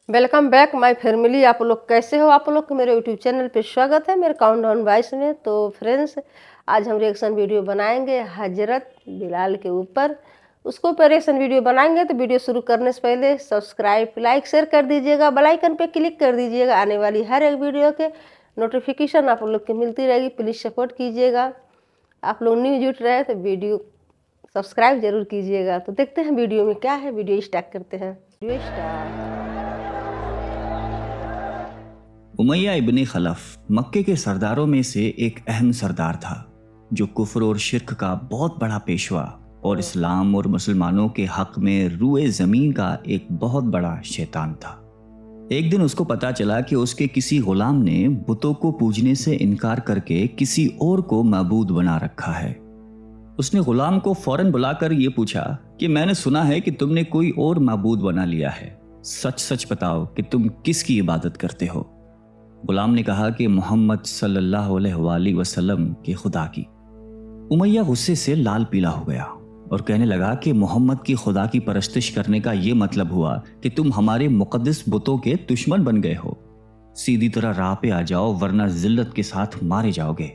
Welcome back my family. आप लोग कैसे हो? आप लोग को मेरे यूट्यूब चैनल पे स्वागत है मेरे काउंटडाउन वॉइस में। तो फ्रेंड्स, आज हम रिएक्शन वीडियो बनाएंगे हजरत बिलाल के ऊपर। उसको पर रिएक्शन वीडियो बनाएंगे तो वीडियो शुरू करने से पहले सब्सक्राइब लाइक शेयर कर दीजिएगा, बेल आइकन पे क्लिक कर दीजिएगा। आने वाली हर एक वीडियो के नोटिफिकेशन आप लोग की मिलती रहेगी। प्लीज़ सपोर्ट कीजिएगा। आप लोग न्यू जुट रहे हैं तो वीडियो सब्सक्राइब जरूर कीजिएगा। तो देखते हैं वीडियो में क्या है। वीडियो स्टार्ट करते हैं। Video start. उमैया इब्न खलफ मक्के के सरदारों में से एक अहम सरदार था, जो कुफ्र और शिर्क का बहुत बड़ा पेशवा और इस्लाम और मुसलमानों के हक में रूए ज़मीन का एक बहुत बड़ा शैतान था। एक दिन उसको पता चला कि उसके किसी गुलाम ने बुतों को पूजने से इनकार करके किसी और को माबूद बना रखा है। उसने गुलाम को फौरन बुलाकर ये पूछा कि मैंने सुना है कि तुमने कोई और माबूद बना लिया है, सच सच बताओ कि तुम किसकी इबादत करते हो। गुलाम ने कहा कि मोहम्मद सल्लल्लाहु अलैहि वसल्लम के खुदा की। उमैया गुस्से से लाल पीला हो गया और कहने लगा कि मोहम्मद की खुदा की परस्तिश करने का यह मतलब हुआ कि तुम हमारे मुकद्दस बुतों के दुश्मन बन गए हो। सीधी तरह राह पे आ जाओ, वरना जिल्लत के साथ मारे जाओगे।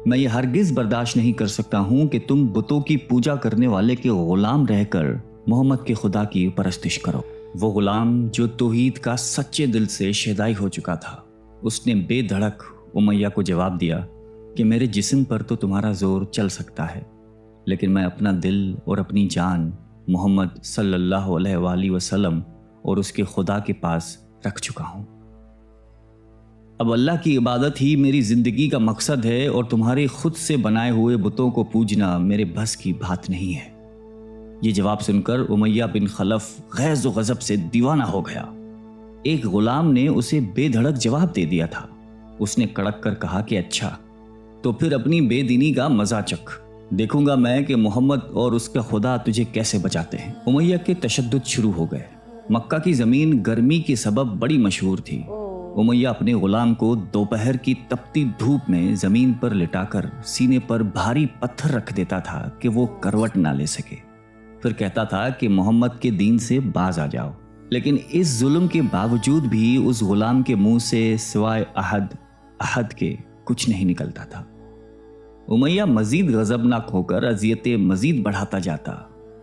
मैं ये हरगिज बर्दाश्त नहीं कर सकता हूं कि तुम बुतों की पूजा करने वाले के गुलाम रहकर मोहम्मद के खुदा की परस्तिश करो। वो गुलाम जो तौहीद का सच्चे दिल से शेदाई हो चुका था, उसने बेधड़क उमैया को जवाब दिया कि मेरे जिस्म पर तो तुम्हारा जोर चल सकता है, लेकिन मैं अपना दिल और अपनी जान मोहम्मद सल्लल्लाहु अलैहि वसल्लम और उसके खुदा के पास रख चुका हूं। अब अल्लाह की इबादत ही मेरी जिंदगी का मकसद है और तुम्हारे खुद से बनाए हुए बुतों को पूजना मेरे बस की बात नहीं है। ये जवाब सुनकर उमैया बिन खलफ गैज़ व गज़ब से दीवाना हो गया। एक गुलाम ने उसे बेधड़क जवाब दे दिया था। उसने कड़क कर कहा कि अच्छा, तो फिर अपनी बेदीनी का मजा चख, देखूंगा मैं कि मोहम्मद और उसका खुदा तुझे कैसे बचाते हैं। उमैया के तशद्दुद शुरू हो गए। मक्का की जमीन गर्मी के सबब बड़ी मशहूर थी। उमैया अपने गुलाम को दोपहर की तपती धूप में जमीन पर लिटाकर सीने पर भारी पत्थर रख देता था कि वो करवट ना ले सके। फिर कहता था कि मोहम्मद के दीन से बाज आ जाओ। लेकिन इस जुल्म के बावजूद भी उस गुलाम के मुंह से सिवाय अहद अहद के कुछ नहीं निकलता था। उमैया मजीद गजबनाक होकर अजियतें मजीद बढ़ाता जाता।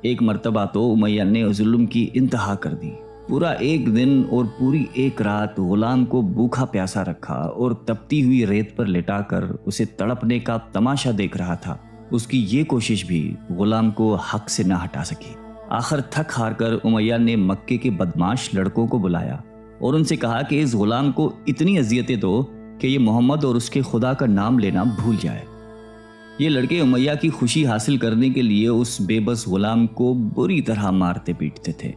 एक मर्तबा तो उमैया ने जुल्म की इंतहा कर दी। पूरा एक दिन और पूरी एक रात गुलाम को भूखा प्यासा रखा और तपती हुई रेत पर लिटाकर उसे तड़पने का तमाशा देख रहा था। उसकी ये कोशिश भी गुलाम को हक से न हटा सकी। आखिर थक हार कर उमैया ने मक्के के बदमाश लड़कों को बुलाया और उनसे कहा कि इस गुलाम को इतनी अजियतें दो कि ये मोहम्मद और उसके खुदा का नाम लेना भूल जाए। ये लड़के उमैया की खुशी हासिल करने के लिए उस बेबस गुलाम को बुरी तरह मारते पीटते थे।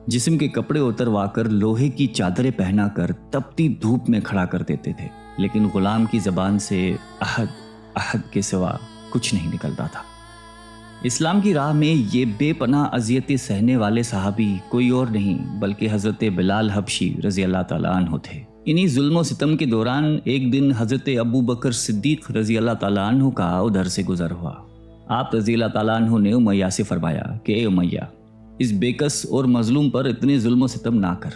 जिस्म के कपड़े उतरवाकर लोहे की चादरें पहनाकर तपती धूप में खड़ा कर देते थे, लेकिन गुलाम की जबान से अहद अहद के सिवा कुछ नहीं निकलता था। इस्लाम की राह में ये बेपनाह अजियतें सहने वाले सहाबी कोई और नहीं बल्कि हज़रत बिलाल हबशी रज़ी अल्लाह ताला अन्हु थे। इन्हीं जुल्म व सितम के दौरान एक दिन हज़रत अबू बकर सिद्दीक रज़ी अल्लाह ताला अन्हु का उधर से गुजर हुआ। आप रज़ी अल्लाह ताला अन्हु ने उमैया से फरमाया कि ए उमैया, इस बेकस और मजलूम पर इतने जुल्म व सितम ना कर।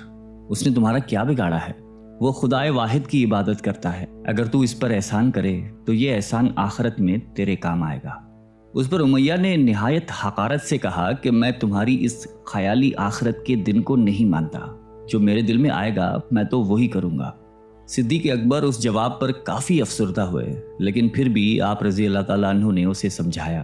उसने तुम्हारा क्या बिगाड़ा है? वो खुदाए वाहिद की इबादत करता है। अगर तू इस पर एहसान करे तो ये एहसान आखिरत में तेरे काम आएगा। उस पर उमैया ने निहायत हकारत से कहा कि मैं तुम्हारी इस ख्याली आखिरत के दिन को नहीं मानता। जो मेरे दिल में आएगा मैं तो वही करूँगा। सिद्दीक़ अकबर उस जवाब पर काफ़ी अफसरदा हुए, लेकिन फिर भी आप रज़ी अल्लाह ताला अन्हु ने उसे समझाया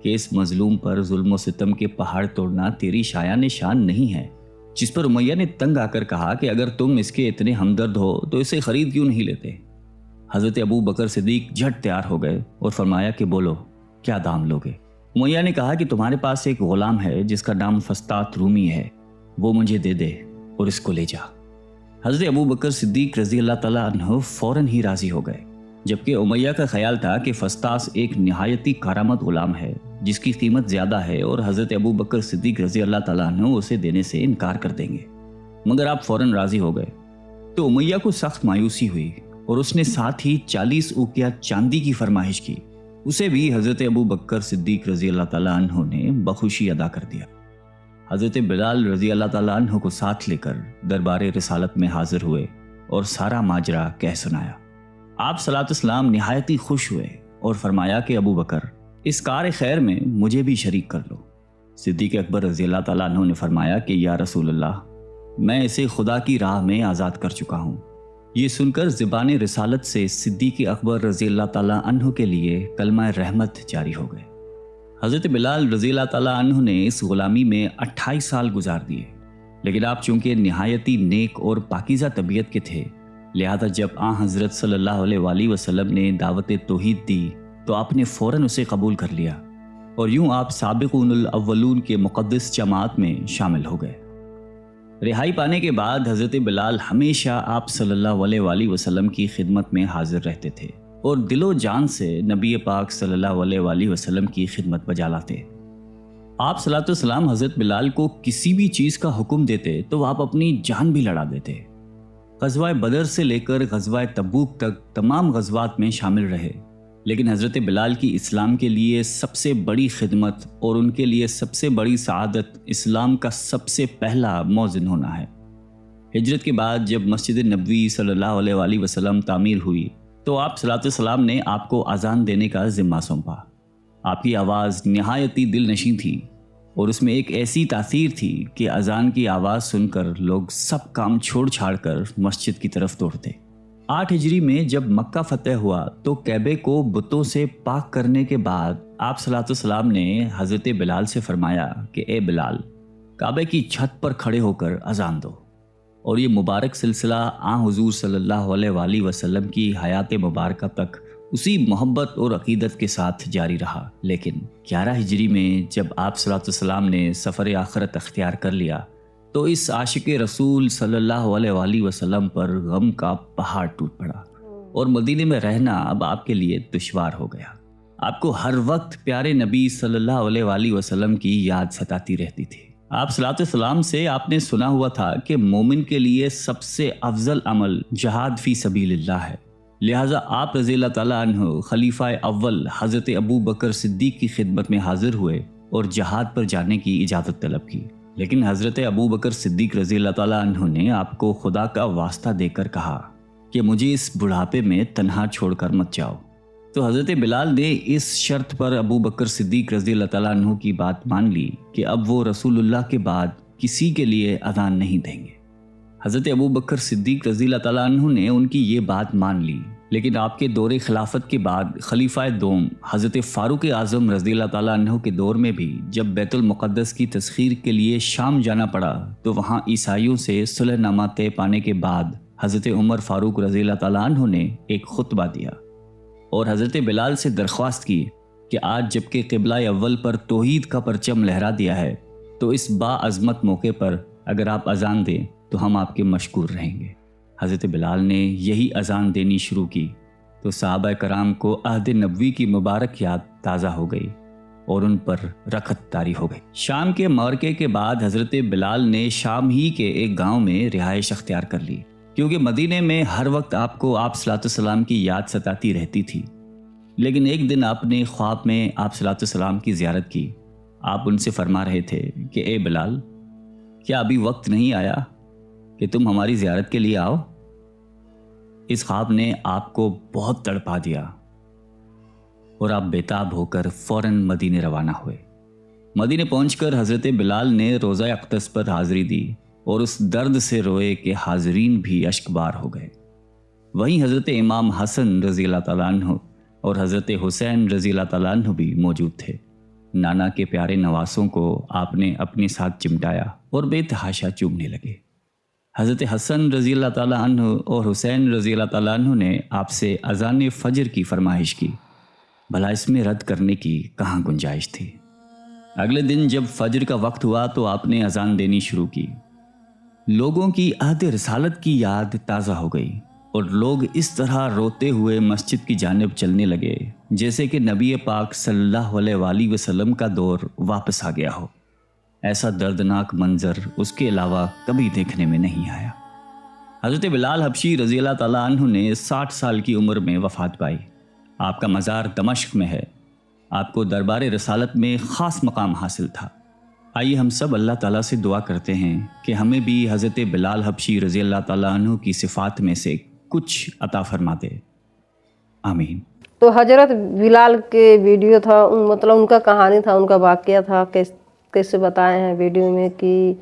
कि इस मजलूम पर जुल्म व सितम के पहाड़ तोड़ना तेरी शायान शान नहीं है। जिस पर उमैया ने तंग आकर कहा कि अगर तुम इसके इतने हमदर्द हो तो इसे खरीद क्यों नहीं लेते। हज़रत अबू बकर सिद्दीक झट तैयार हो गए और फरमाया कि बोलो, क्या दाम लोगे? उमैया ने कहा कि तुम्हारे पास एक गुलाम है जिसका नाम फस्तात रूमी है, वो मुझे दे दे और इसको ले जा। हज़रत अबू बकर सिद्दीक रज़ी अल्लाह ताला अन्हु फौरन ही राज़ी हो गए, जबकि उमैया का ख्याल था कि फस्तास एक निहायती कारामत गुलाम है जिसकी कीमत ज़्यादा है और हज़रत अबू बकर सिद्दीक रज़ी अल्लाह ताला अन्हु उसे देने से इनकार कर देंगे। मगर आप फौरन राज़ी हो गए। तो उमैया को सख्त मायूसी हुई और उसने साथ ही 40 उकिया चांदी की फरमाइश की। उसे भी हज़रत अबू बकर सिद्दीक रज़ी अल्लाह ताला अन्हु ने बखुशी अदा कर दिया। حضرت بلال رضی اللہ تعالیٰ عنہ کو ساتھ لے کر دربار رسالت میں حاضر ہوئے اور سارا ماجرا کہہ سنایا۔ آپ صلی اللہ علیہ وسلم نہایت ہی خوش ہوئے اور فرمایا کہ ابو بکر، اس کار خیر میں مجھے بھی شریک کر لو۔ صدیق اکبر رضی اللہ تعالیٰ عنہ نے فرمایا کہ یا رسول اللہ، میں اسے خدا کی راہ میں آزاد کر چکا ہوں۔ یہ سن کر زبان رسالت سے صدیق اکبر رضی اللہ تعالیٰ عنہ کے لیے کلمہ رحمت جاری ہو گئے۔ حضرت بلال رضی اللہ تعالیٰ عنہ نے اس غلامی میں 28 سال گزار دیے، لیکن آپ چونکہ نہایتی نیک اور پاکیزہ طبیعت کے تھے، لہذا جب حضرت صلی اللہ علیہ وآلہ وسلم نے دعوت توحید دی تو آپ نے فوراً اسے قبول کر لیا، اور یوں آپ سابقون الاولون کے مقدس جماعت میں شامل ہو گئے۔ رہائی پانے کے بعد حضرت بلال ہمیشہ آپ صلی اللہ علیہ وآلہ وسلم کی خدمت میں حاضر رہتے تھے اور دل و جان سے نبی پاک صلی اللہ علیہ وآلہ وسلم کی خدمت بجا لاتے۔ آپ صلی اللہ علیہ وسلم حضرت بلال کو کسی بھی چیز کا حکم دیتے تو آپ اپنی جان بھی لڑا دیتے۔ غزوہ بدر سے لے کر غزوہ تبوک تک تمام غزوات میں شامل رہے، لیکن حضرت بلال کی اسلام کے لیے سب سے بڑی خدمت اور ان کے لیے سب سے بڑی سعادت اسلام کا سب سے پہلا مؤذن ہونا ہے۔ ہجرت کے بعد جب مسجد نبوی صلی اللہ علیہ وآلہ وسلم تعمیر ہوئی تو آپ صلی اللہ علیہ وسلم نے آپ کو اذان دینے کا ذمہ سونپا۔ آپ کی آواز نہایت ہی دل نشیں تھی اور اس میں ایک ایسی تاثیر تھی کہ اذان کی آواز سن کر لوگ سب کام چھوڑ چھاڑ کر مسجد کی طرف دوڑتے۔ 8 ہجری میں جب مکہ فتح ہوا تو کعبے کو بتوں سے پاک کرنے کے بعد آپ صلی اللہ علیہ وسلم نے حضرت بلال سے فرمایا کہ اے بلال، کعبے کی چھت پر کھڑے ہو کر اذان دو، اور یہ مبارک سلسلہ حضور صلی اللہ علیہ وآلہ وسلم کی حیات مبارکہ تک اسی محبت اور عقیدت کے ساتھ جاری رہا۔ لیکن 11 ہجری میں جب آپ صلی اللہ علیہ وسلم نے سفر آخرت اختیار کر لیا تو اس عاشق رسول صلی اللہ علیہ وآلہ وسلم پر غم کا پہاڑ ٹوٹ پڑا اور مدینے میں رہنا اب آپ کے لیے دشوار ہو گیا۔ آپ کو ہر وقت پیارے نبی صلی اللہ علیہ وآلہ وسلم کی یاد ستاتی رہتی تھی۔ آپ صلی اللہ علیہ وسلم سے آپ نے سنا ہوا تھا کہ مومن کے لیے سب سے افضل عمل جہاد فی سبیل اللہ ہے، لہٰذا آپ رضی اللہ تعالیٰ عنہ خلیفہ اول حضرت ابو بکر صدیق کی خدمت میں حاضر ہوئے اور جہاد پر جانے کی اجازت طلب کی، لیکن حضرت ابو بکر صدیق رضی اللہ تعالیٰ عنہ نے آپ کو خدا کا واسطہ دے کر کہا کہ مجھے اس بڑھاپے میں تنہا چھوڑ کر مت جاؤ۔ تو حضرت بلال نے اس شرط پر ابو بکر صدیق رضی اللہ تعالیٰ عنہ کی بات مان لی کہ اب وہ رسول اللہ کے بعد کسی کے لیے اذان نہیں دیں گے۔ حضرت ابو بکر صدیق رضی اللہ تعالیٰ عنہ نے ان کی یہ بات مان لی، لیکن آپ کے دور خلافت کے بعد خلیفہ دوم حضرت فاروق اعظم رضی اللہ تعالیٰ عنہ کے دور میں بھی جب بیت المقدس کی تسخیر کے لیے شام جانا پڑا تو وہاں عیسائیوں سے صلح نامہ طے پانے کے بعد حضرت عمر فاروق رضی اللہ تعالیٰ عنہ نے ایک خطبہ دیا اور حضرت بلال سے درخواست کی کہ آج جب کہ قبلہ اول پر توحید کا پرچم لہرا دیا ہے تو اس باعظمت موقع پر اگر آپ اذان دیں تو ہم آپ کے مشکور رہیں گے۔ حضرت بلال نے یہی اذان دینی شروع کی تو صحابہ کرام کو عہد نبوی کی مبارک یاد تازہ ہو گئی اور ان پر رخت طاری ہو گئی۔ شام کے معرکے کے بعد حضرت بلال نے شام ہی کے ایک گاؤں میں رہائش اختیار کر لی، کیونکہ مدینے میں ہر وقت آپ کو آپ صلی اللہ علیہ وسلم کی یاد ستاتی رہتی تھی۔ لیکن ایک دن آپ نے خواب میں آپ صلی اللہ علیہ وسلم کی زیارت کی۔ آپ ان سے فرما رہے تھے کہ اے بلال، کیا ابھی وقت نہیں آیا کہ تم ہماری زیارت کے لیے آؤ؟ اس خواب نے آپ کو بہت تڑپا دیا اور آپ بیتاب ہو کر فوراً مدینے روانہ ہوئے۔ مدینے پہنچ کر حضرت بلال نے روضہ اقدس پر حاضری دی اور اس درد سے روئے کہ حاضرین بھی اشکبار ہو گئے۔ وہیں حضرت امام حسن رضی اللہ تعالیٰ عنہ اور حضرت حسین رضی اللہ تعالیٰ عنہ بھی موجود تھے۔ نانا کے پیارے نواسوں کو آپ نے اپنے ساتھ چمٹایا اور بے تحاشا چومنے لگے۔ حضرت حسن رضی اللہ تعالیٰ عنہ اور حسین رضی اللہ تعالیٰ عنہ نے آپ سے اذان فجر کی فرمائش کی، بھلا اس میں رد کرنے کی کہاں گنجائش تھی۔ اگلے دن جب فجر کا وقت ہوا تو آپ نے اذان دینی شروع کی۔ لوگوں کی عہد رسالت کی یاد تازہ ہو گئی اور لوگ اس طرح روتے ہوئے مسجد کی جانب چلنے لگے جیسے کہ نبی پاک صلی اللہ علیہ وآلہ وسلم کا دور واپس آ گیا ہو۔ ایسا دردناک منظر اس کے علاوہ کبھی دیکھنے میں نہیں آیا۔ حضرت بلال حبشی رضی اللہ تعالیٰ عنہ نے 60 سال کی عمر میں وفات پائی۔ آپ کا مزار دمشق میں ہے۔ آپ کو دربار رسالت میں خاص مقام حاصل تھا۔ आइए हम सब अल्लाह ताला से दुआ करते हैं कि हमें भी हज़रत बिलाल हबशी रज़ी अल्लाह ताला अन्हु की सिफ़ात में से कुछ अता फरमा दे, आमीन। तो हजरत बिलाल के वीडियो था, मतलब उनका कहानी था, उनका वाक़या था, कैसे बताए हैं वीडियो में कि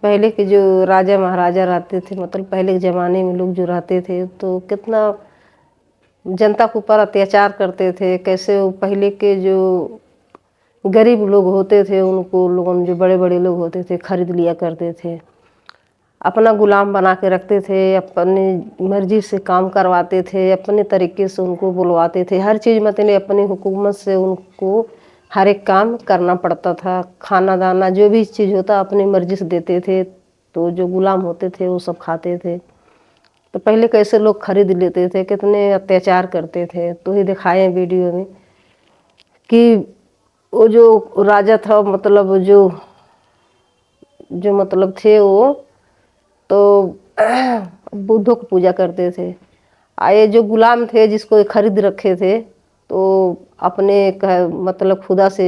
पहले के जो राजा महाराजा रहते थे, मतलब पहले के ज़माने में लोग जो रहते थे तो कितना जनता के ऊपर अत्याचार करते थे। कैसे वो पहले के जो गरीब लोग होते थे उनको लोगों, जो बड़े बड़े लोग होते थे, खरीद लिया करते थे, अपना गुलाम बना के रखते थे, अपनी मर्जी से काम करवाते थे, अपने तरीके से उनको बुलवाते थे, हर चीज़ मतलब अपनी हुकूमत से उनको हर एक काम करना पड़ता था। खाना दाना जो भी चीज़ होता अपनी मर्जी से देते थे, तो जो गुलाम होते थे वो सब खाते थे। तो पहले कैसे लोग खरीद लेते थे, कितने अत्याचार करते थे, तो ये दिखाए हैं वीडियो में कि वो जो राजा था, मतलब जो मतलब थे वो तो बुद्धों को पूजा करते थे। आए जो गुलाम थे जिसको खरीद रखे थे तो अपने मतलब खुदा से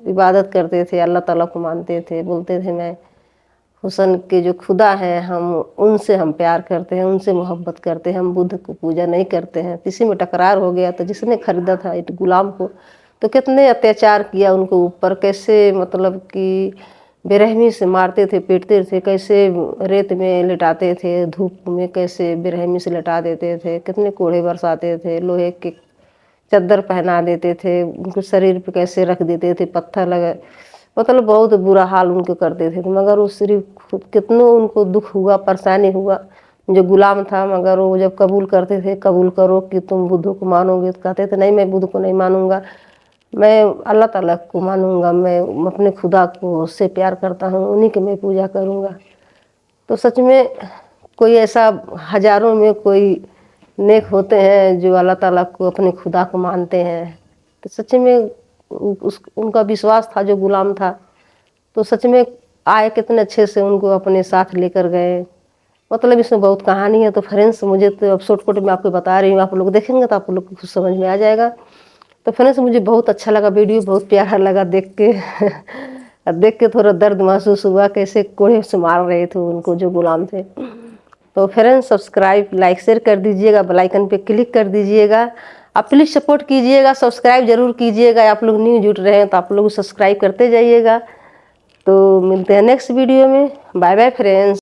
इबादत करते थे, अल्लाह ताला को मानते थे, बोलते थे मैं हुसन के जो खुदा हैं हम उनसे हम प्यार करते हैं, उनसे मोहब्बत करते हैं, हम बुद्ध को पूजा नहीं करते हैं। किसी में टकरार हो गया तो जिसने खरीदा था एक गुलाम को तो कितने अत्याचार किया उनको ऊपर, कैसे मतलब कि बेरहमी से मारते थे, पीटते थे, कैसे रेत में लिटाते थे, धूप में कैसे बेरहमी से लिटा देते थे, कितने कोड़े बरसाते थे, लोहे के चद्दर पहना देते थे, उनके शरीर पे कैसे रख देते थे, पत्थर लगा, मतलब बहुत बुरा हाल उनको करते थे। मगर वो सिर्फ कितनों उनको दुख हुआ, परेशानी हुआ, जो गुलाम था, मगर वो जब कबूल करते थे, कबूल करो कि तुम बुद्ध को मानोगे, तो कहते थे नहीं मैं बुद्ध को नहीं मानूंगा, मैं अल्लाह ताला को मानूंगा, मैं अपने खुदा को उससे प्यार करता हूँ, उन्हीं की मैं पूजा करूँगा। तो सच में कोई ऐसा हजारों में कोई नेक होते हैं जो अल्लाह ताला को अपने खुदा को मानते हैं। तो सच में उनका विश्वास था, जो गुलाम था, तो सच में आए कितने अच्छे से उनको अपने साथ लेकर गए। मतलब इसमें बहुत कहानी है। तो फ्रेंड्स मुझे तो अब शॉर्टकट में आपको बता रही हूँ, आप लोग देखेंगे तो आप लोग को कुछ समझ में आ जाएगा। तो फ्रेंड्स मुझे बहुत अच्छा लगा, वीडियो बहुत प्यारा लगा देख के देख के थोड़ा दर्द महसूस हुआ, कैसे कोड़े से मार रहे थे उनको जो गुलाम थे। तो फ्रेंड्स सब्सक्राइब लाइक शेयर कर दीजिएगा, बेल आइकन पे क्लिक कर दीजिएगा। आप प्लीज़ सपोर्ट कीजिएगा, सब्सक्राइब जरूर कीजिएगा। आप लोग न्यू जुड़ रहे हैं तो आप लोग सब्सक्राइब करते जाइएगा। तो मिलते हैं नेक्स्ट वीडियो में। Bye bye friends.